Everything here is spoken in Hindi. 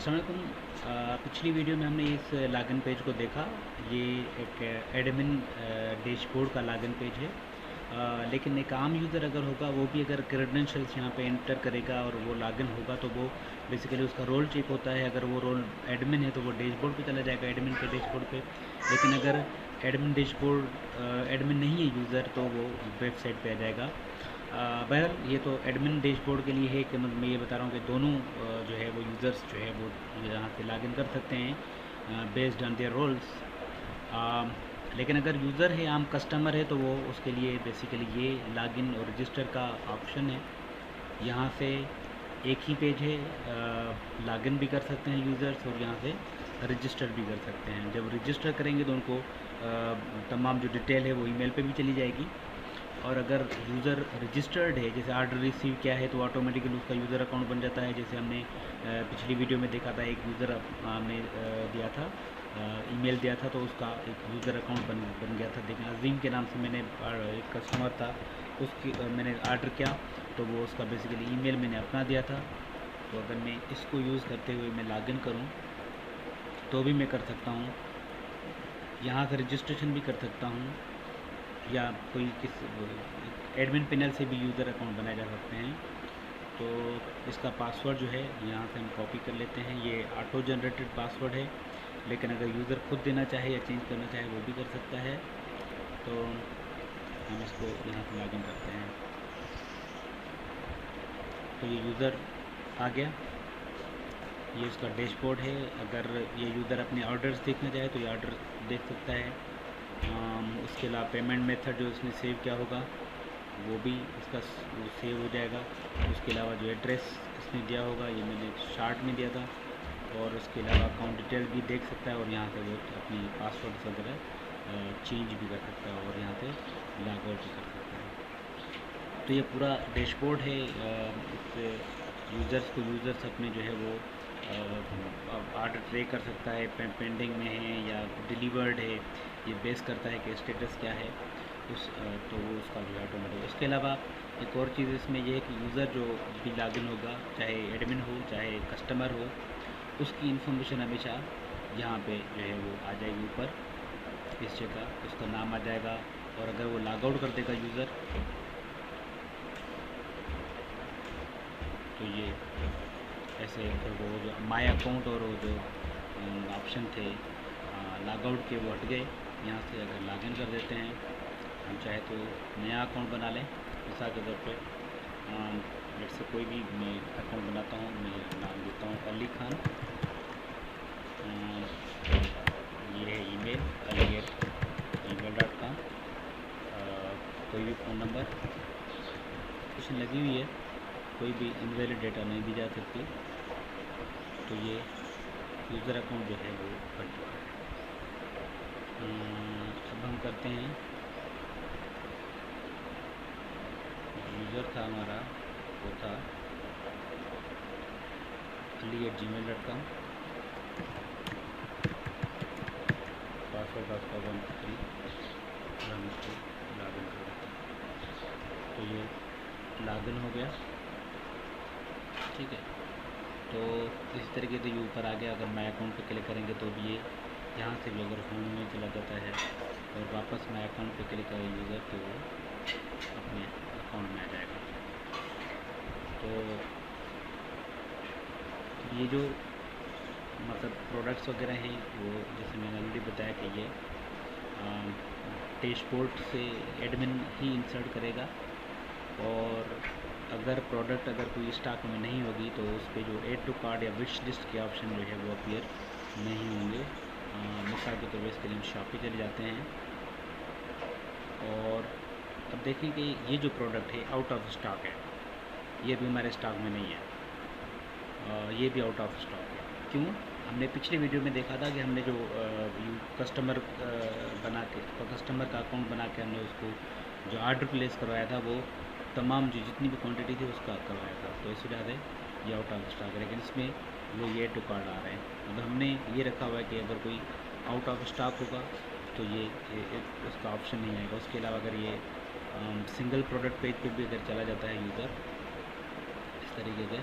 अस्सलाम वालेकुम। पिछली वीडियो में हमने इस लॉगिन पेज को देखा। ये एक एडमिन डैशबोर्ड का लॉगिन पेज है। लेकिन एक आम यूज़र अगर होगा वो भी अगर क्रेडेंशियल्स यहाँ पे एंटर करेगा और वो लॉगिन होगा तो वो बेसिकली उसका रोल चेक होता है। अगर वो रोल एडमिन है तो वो डैशबोर्ड पे चला जाएगा, एडमिन के डैशबोर्ड पे। लेकिन अगर एडमिन डैशबोर्ड एडमिन नहीं है यूज़र तो वो वेबसाइट पे आ जाएगा। बहरहाल ये तो एडमिन डैशबोर्ड के लिए है कि मतलब मैं ये बता रहा हूँ कि दोनों जो है वो यूज़र्स जो है वो यहाँ से लॉगिन कर सकते हैं बेस्ड ऑन देयर रोल्स। लेकिन अगर यूज़र है, आम कस्टमर है, तो वो उसके लिए बेसिकली ये लॉगिन और रजिस्टर का ऑप्शन है। यहाँ से एक ही पेज है, लॉगिन भी कर सकते हैं यूज़र्स और यहाँ से रजिस्टर भी कर सकते हैं। जब रजिस्टर करेंगे तो उनको तमाम जो डिटेल है वो ईमेल पे भी चली जाएगी। और अगर यूज़र रजिस्टर्ड है, जैसे ऑर्डर रिसीव किया है तो ऑटोमेटिकली उसका यूज़र अकाउंट बन जाता है। जैसे हमने पिछली वीडियो में देखा था, एक यूज़र हमने दिया था, ईमेल दिया था, तो उसका एक यूज़र अकाउंट बन गया था। देखें, अजीम के नाम से मैंने एक कस्टमर था, उसकी मैंने ऑर्डर किया तो वो उसका बेसिकली ईमेल मैंने अपना दिया था। तो अगर मैं इसको यूज़ करते हुए मैं लॉगिन करूँ तो भी मैं कर सकता हूँ। यहाँ से रजिस्ट्रेशन भी कर सकता हूँ या कोई किस एडमिन पैनल से भी यूज़र अकाउंट बनाए जा सकते हैं। तो इसका पासवर्ड जो है यहाँ से हम कॉपी कर लेते हैं। ये ऑटो जनरेटेड पासवर्ड है, लेकिन अगर यूज़र खुद देना चाहे या चेंज करना चाहे वो भी कर सकता है। तो हम इसको यहाँ से लॉगिन करते हैं। तो ये यूज़र आ गया, ये उसका डैशबोर्ड है। अगर ये यूज़र अपने ऑर्डर्स देखना चाहे तो ये ऑर्डर देख सकता है। उसके अलावा पेमेंट मेथड जो इसने सेव किया होगा वो भी इसका सेव हो जाएगा। उसके अलावा जो एड्रेस इसने दिया होगा ये मैंने शार्ट में दिया था। और उसके अलावा अकाउंट डिटेल भी देख सकता है और यहाँ से वो अपनी पासवर्ड वगैरह चेंज भी कर सकता है और यहाँ से लॉग आउट भी कर सकता है। तो ये पूरा डैशबोर्ड है। इससे यूज़र्स अपने जो है वो ऑर्डर ट्रैक कर सकता है, पेंडिंग में है या डिलीवर्ड है, ये बेस करता है कि स्टेटस क्या है तो वो उसका जो है ऑटोमेटिक। उसके अलावा एक और चीज़ इसमें यह है कि यूज़र जो भी लॉगिन होगा, चाहे एडमिन हो चाहे कस्टमर हो, उसकी इन्फॉर्मेशन हमेशा यहाँ पे जो है वो आ जाएगी ऊपर इस जगह, उसका नाम आ जाएगा। और अगर वो लॉग आउट कर देगा यूज़र तो ये ऐसे फिर वो जो माय अकाउंट और वो जो ऑप्शन थे लॉग आउट के वो हट गए। यहाँ से अगर लॉगिन कर देते हैं, हम चाहे तो नया अकाउंट बना लें। मिसाल के तौर पे जैसे से कोई भी मैं अकाउंट बनाता हूँ, मैं नाम देता हूँ अली खान। ये है ईमेल ali@gmail.com। कोई भी फ़ोन नंबर कुछ लगी हुई है, कोई भी इनवैलिड डेटा नहीं दी जा सकती। तो ये यूज़र अकाउंट जो है वो बन चुका है। अब हम करते हैं, यूज़र था हमारा वो था ali@gmail.com, पासवर्ड आपका 123 और हम इसको लॉगिन कर देते हैं। तो ये लॉगिन हो गया, ठीक है। तो इस तरीके से ये ऊपर आ गया। अगर माय अकाउंट पे क्लिक करेंगे तो भी ये यहाँ से भी अगर होम में चला जाता है और वापस माय अकाउंट पे क्लिक करें यूज़र तो वो अपने अकाउंट में आ जाएगा। तो ये जो मतलब प्रोडक्ट्स वगैरह हैं वो जैसे मैंने ऑलरेडी बताया कि ये डैशबोर्ड से एडमिन ही इंसर्ट करेगा। और अगर प्रोडक्ट अगर कोई स्टॉक में नहीं होगी तो उस पर जो ऐड टू कार्ट या विश लिस्ट के ऑप्शन जो है वो अपीयर नहीं होंगे। मिसाल के तौर पर इसके लिए हम शॉप पे चले जाते हैं और अब देखें कि ये जो प्रोडक्ट है आउट ऑफ स्टॉक है, ये भी हमारे स्टॉक में नहीं है। ये भी आउट ऑफ स्टॉक है। क्यों? हमने पिछले वीडियो में देखा था कि हमने जो कस्टमर कस्टमर का अकाउंट बना के हमने उसको जो ऑर्डर प्लेस करवाया था वो तमाम जो जितनी भी क्वांटिटी थी उसका करवाया था। तो इस वजह से ये आउट ऑफ स्टॉक है। लेकिन इसमें वो ये टू कार्ड आ रहे हैं। मतलब हमने ये रखा हुआ है कि अगर कोई आउट ऑफ स्टॉक होगा तो ये उसका ऑप्शन नहीं आएगा। उसके अलावा अगर ये सिंगल प्रोडक्ट पेज पे भी अगर चला जाता है यूज़र इस तरीके से